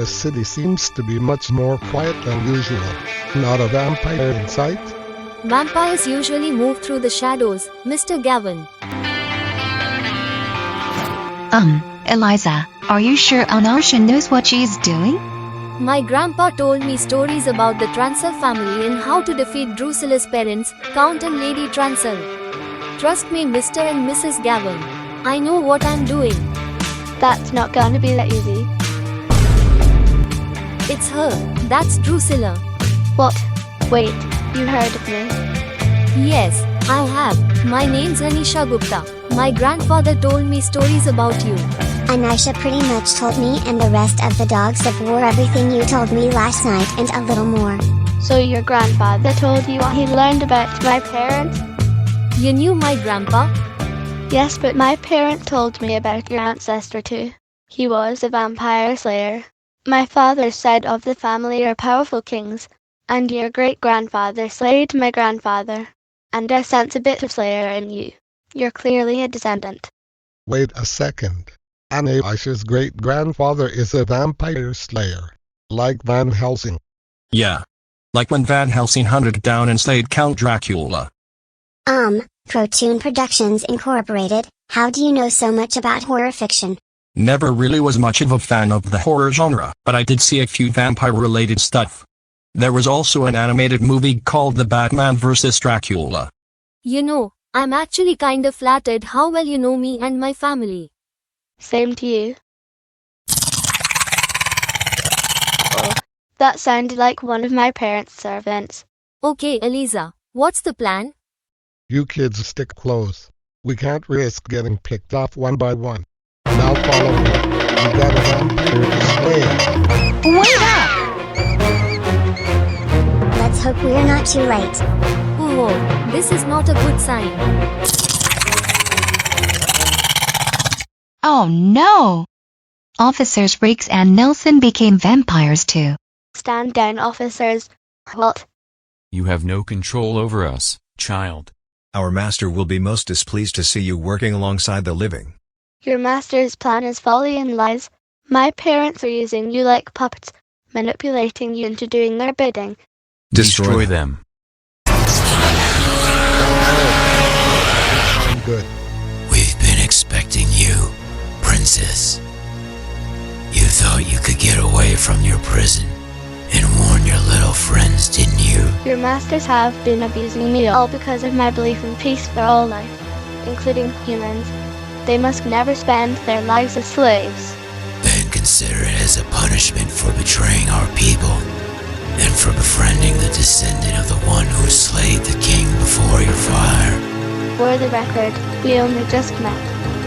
The city seems to be much more quiet than usual. Not a vampire in sight? Vampires usually move through the shadows, Mr. Gavin. Eliza, are you sure Anasha knows what she's doing? My grandpa told me stories about the Transel family and how to defeat Dracula's parents, Count and Lady Transel. Trust me, Mr. and Mrs. Gavin. I know what I'm doing. That's not gonna be that easy. It's her. That's Dracula. What? Wait, you heard of me? Yes, I have. My name's Anisha Gupta. My grandfather told me stories about you. Anisha pretty much told me and the rest of the dogs of war everything you told me last night and a little more. So your grandfather told you what he learned about my parents? You knew my grandpa? Yes, but my parent told me about your ancestor too. He was a vampire slayer. My father said of the family are powerful kings, and your great-grandfather slayed my grandfather. And I sense a bit of slayer in you. You're clearly a descendant. Wait a second. Anisha's great-grandfather is a vampire slayer. Like Van Helsing. Yeah. Like when Van Helsing hunted down and slayed Count Dracula. Protoon Productions Incorporated, how do you know so much about horror fiction? Never really was much of a fan of the horror genre, but I did see a few vampire-related stuff. There was also an animated movie called The Batman vs. Dracula. You know, I'm actually kind of flattered how well you know me and my family. Same to you. Oh, that sounded like one of my parents' servants. Okay, Eliza, what's the plan? You kids stick close. We can't risk getting picked off one by one. Now follow me. We got a vampire to slay. Wait up! Let's hope we're not too late. Oh, this is not a good sign. Oh no! Officers Riggs and Nelson became vampires too. Stand down, officers. What? You have no control over us, child. Our master will be most displeased to see you working alongside the living. Your master's plan is folly and lies. My parents are using you like puppets, manipulating you into doing their bidding. Destroy them. Good. We've been expecting you, Princess. You thought you could get away from your prison and warn your little friends, didn't you? Your masters have been abusing me all because of my belief in peace for all life, including humans. They must never spend their lives as slaves. Then consider it as a punishment for betraying our people and for befriending the descendant of the one who slayed the king before your fire. For the record, we only just met,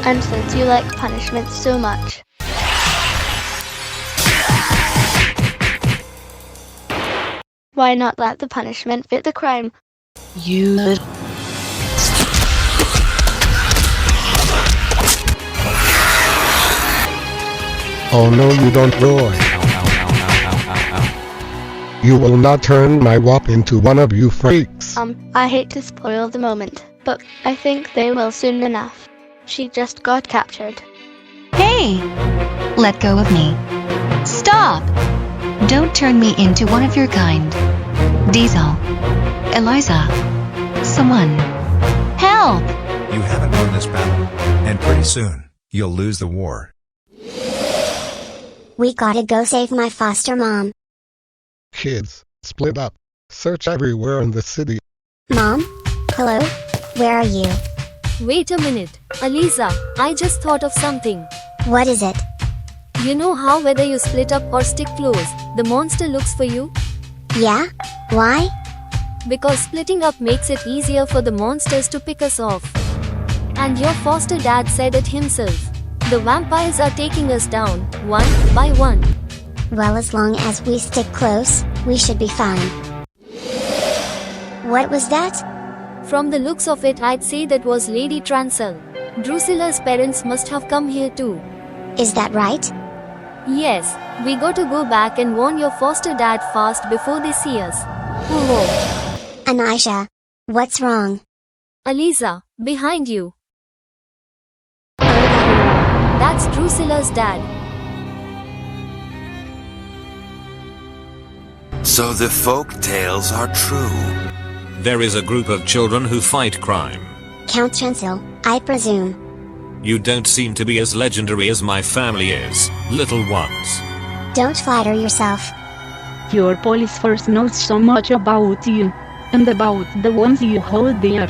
and since you like punishment so much, why not let the punishment fit the crime? You little... Oh no, you don't roar. You will not turn my wop into one of you freaks. I hate to spoil the moment, but I think they will soon enough. She just got captured. Hey! Let go of me. Stop! Don't turn me into one of your kind. Diesel. Eliza. Someone. Help! You haven't won this battle. And pretty soon, you'll lose the war. We gotta go save my foster mom. Kids, split up. Search everywhere in the city. Mom? Hello? Where are you? Wait a minute, Eliza, I just thought of something. What is it? You know how whether you split up or stick close, the monster looks for you? Yeah? Why? Because splitting up makes it easier for the monsters to pick us off. And your foster dad said it himself. The vampires are taking us down, one by one. Well, as long as we stick close, we should be fine. What was that? From the looks of it, I'd say that was Lady Transel. Dracula's parents must have come here too. Is that right? Yes, we got to go back and warn your foster dad fast before they see us. Whoa. Anisha. What's wrong? Eliza, behind you. That's Dracula's dad. So the folk tales are true. There is a group of children who fight crime. Count Transel, I presume. You don't seem to be as legendary as my family is, little ones. Don't flatter yourself. Your police force knows so much about you. And about the ones you hold dear.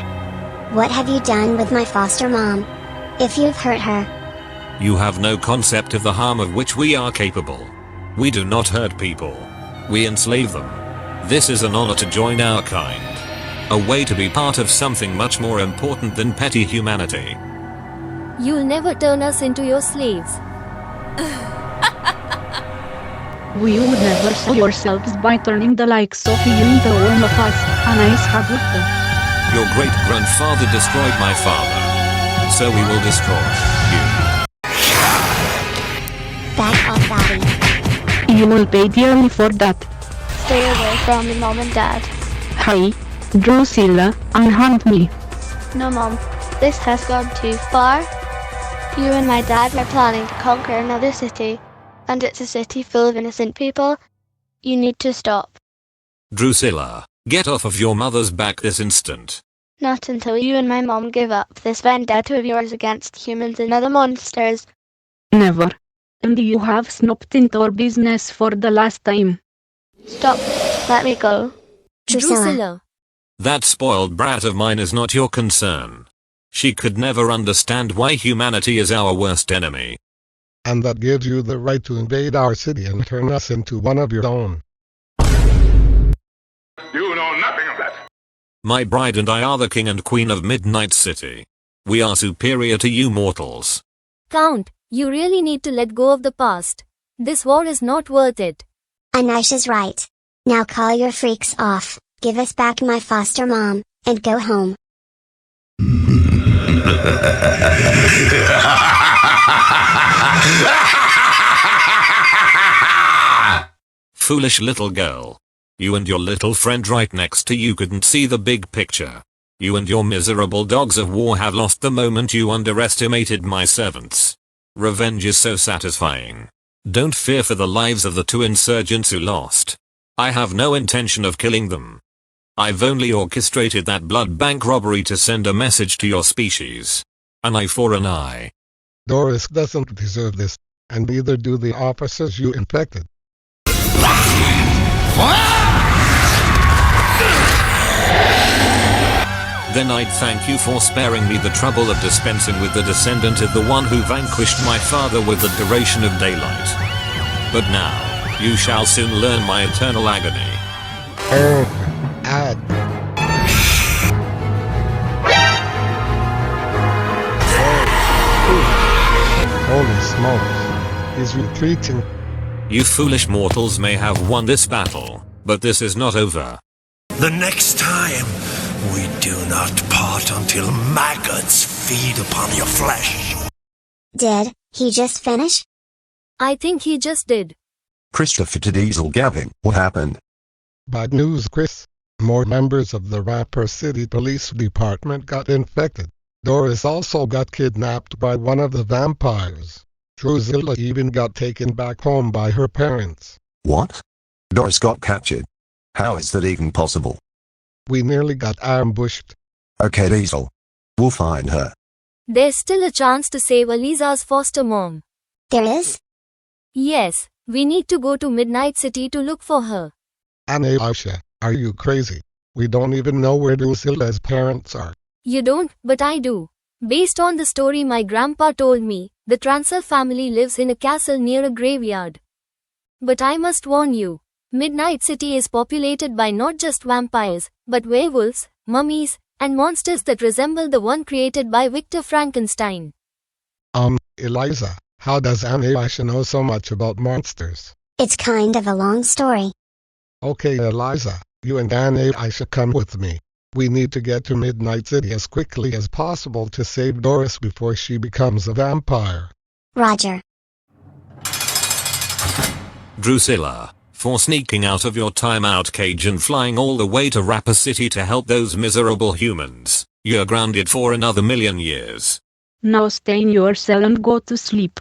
What have you done with my foster mom? If you've hurt her. You have no concept of the harm of which we are capable. We do not hurt people. We enslave them. This is an honor to join our kind. A way to be part of something much more important than petty humanity. You'll never turn us into your slaves. We would never show yourselves by turning the likes of you into one of us, a nice habit. Your great-grandfather destroyed my father. So we will destroy you. Back off, Gavin. You will pay dearly for that. Stay away from me, Mom and Dad. Hi, Dracula, unhunt me. No, Mom. This has gone too far. You and my dad are planning to conquer another city. And it's a city full of innocent people. You need to stop. Drusilla, get off of your mother's back this instant. Not until you and my mom give up this vendetta of yours against humans and other monsters. Never. And you have snooped into our business for the last time. Stop. Let me go. Drusilla. That spoiled brat of mine is not your concern. She could never understand why humanity is our worst enemy. And that gives you the right to invade our city and turn us into one of your own. You know nothing of that. My bride and I are the king and queen of Midnight City. We are superior to you mortals. Count, you really need to let go of the past. This war is not worth it. Anisha's right. Now call your freaks off, give us back my foster mom, and go home. Foolish little girl. You and your little friend right next to you couldn't see the big picture. You and your miserable dogs of war have lost the moment you underestimated my servants. Revenge is so satisfying. Don't fear for the lives of the two insurgents who lost. I have no intention of killing them. I've only orchestrated that blood bank robbery to send a message to your species. An eye for an eye. Doris doesn't deserve this, and neither do the officers you infected. Then I'd thank you for sparing me the trouble of dispensing with the descendant of the one who vanquished my father with the duration of daylight. But now, you shall soon learn my eternal agony. Holy smokes. He's retreating. You foolish mortals may have won this battle, but this is not over. The next time, we do not part until maggots feed upon your flesh. Did he just finish? I think he just did. Christopher to Diesel Gavin, what happened? Bad news, Chris. More members of the Rapper City Police Department got infected. Doris also got kidnapped by one of the vampires. Drusilla even got taken back home by her parents. What? Doris got captured? How is that even possible? We nearly got ambushed. Okay, Diesel. We'll find her. There's still a chance to save Eliza's foster mom. There is? Yes, we need to go to Midnight City to look for her. Aisha, are you crazy? We don't even know where Drusilla's parents are. You don't, but I do. Based on the story my grandpa told me, the Transel family lives in a castle near a graveyard. But I must warn you, Midnight City is populated by not just vampires, but werewolves, mummies, and monsters that resemble the one created by Victor Frankenstein. Eliza, how does Aisha know so much about monsters? It's kind of a long story. Okay, Eliza, you and Aisha come with me. We need to get to Midnight City as quickly as possible to save Doris before she becomes a vampire. Roger. Drusilla, for sneaking out of your timeout cage and flying all the way to Rapper City to help those miserable humans, you're grounded for another 1,000,000 years. Now stay in your cell and go to sleep.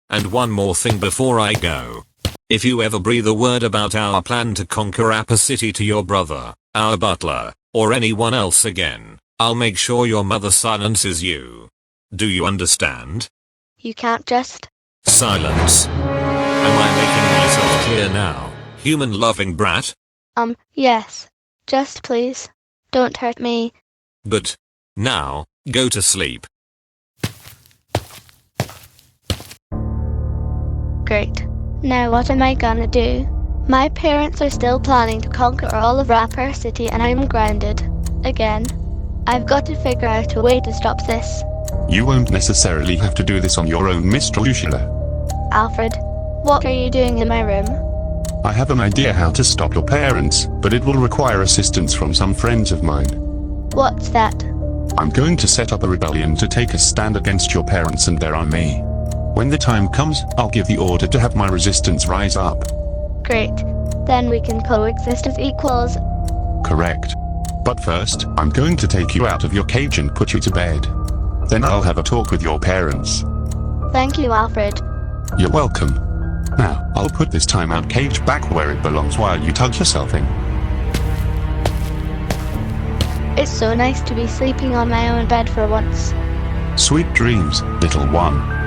And one more thing before I go. If you ever breathe a word about our plan to conquer Rapper City to your brother, our butler, or anyone else again, I'll make sure your mother silences you. Do you understand? You can't just... Silence. Am I making myself clear now, human-loving brat? Yes. Just please. Don't hurt me. Good. Now, go to sleep. Great. Now what am I gonna do? My parents are still planning to conquer all of Rapper City and I'm grounded. Again. I've got to figure out a way to stop this. You won't necessarily have to do this on your own, Miss Dracula. Alfred, what are you doing in my room? I have an idea how to stop your parents, but it will require assistance from some friends of mine. What's that? I'm going to set up a rebellion to take a stand against your parents and their army. When the time comes, I'll give the order to have my resistance rise up. Great. Then we can coexist as equals. Correct. But first, I'm going to take you out of your cage and put you to bed. Then I'll have a talk with your parents. Thank you, Alfred. You're welcome. Now, I'll put this timeout cage back where it belongs while you tug yourself in. It's so nice to be sleeping on my own bed for once. Sweet dreams, little one.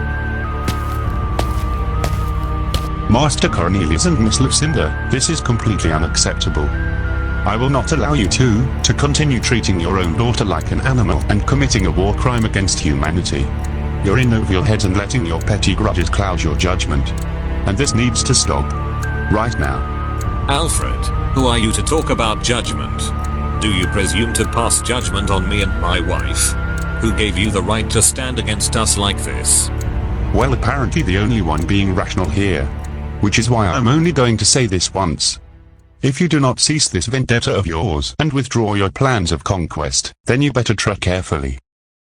Master Cornelius and Miss Lucinda, this is completely unacceptable. I will not allow you to continue treating your own daughter like an animal and committing a war crime against humanity. You're in over your head and letting your petty grudges cloud your judgment. And this needs to stop. Right now. Alfred, who are you to talk about judgment? Do you presume to pass judgment on me and my wife? Who gave you the right to stand against us like this? Well, apparently the only one being rational here. Which is why I'm only going to say this once. If you do not cease this vendetta of yours and withdraw your plans of conquest, then you better tread carefully.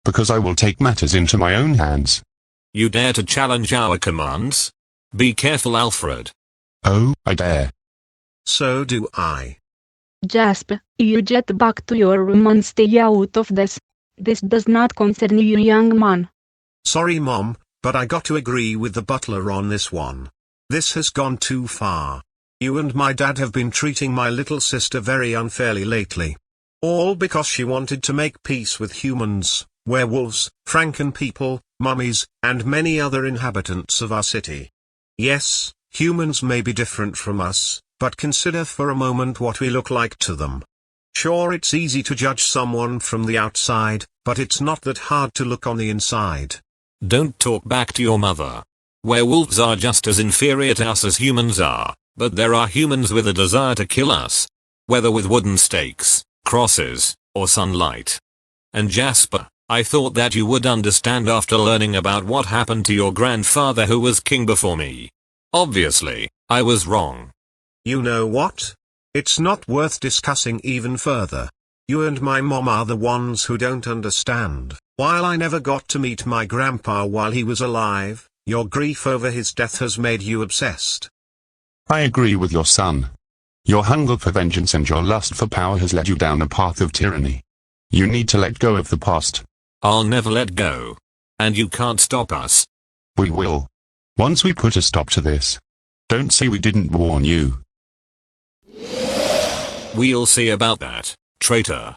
Because I will take matters into my own hands. You dare to challenge our commands? Be careful, Alfred. Oh, I dare. So do I. Jasper, you get back to your room and stay out of this. This does not concern you, young man. Sorry, Mom, but I got to agree with the butler on this one. This has gone too far. You and my dad have been treating my little sister very unfairly lately. All because she wanted to make peace with humans, werewolves, Franken people, mummies, and many other inhabitants of our city. Yes, humans may be different from us, but consider for a moment what we look like to them. Sure, it's easy to judge someone from the outside, but it's not that hard to look on the inside. Don't talk back to your mother. Werewolves are just as inferior to us as humans are, but there are humans with a desire to kill us. Whether with wooden stakes, crosses, or sunlight. And Jasper, I thought that you would understand after learning about what happened to your grandfather who was king before me. Obviously, I was wrong. You know what? It's not worth discussing even further. You and my mom are the ones who don't understand. While I never got to meet my grandpa while he was alive, your grief over his death has made you obsessed. I agree with your son. Your hunger for vengeance and your lust for power has led you down a path of tyranny. You need to let go of the past. I'll never let go. And you can't stop us. We will. Once we put a stop to this. Don't say we didn't warn you. We'll see about that, traitor.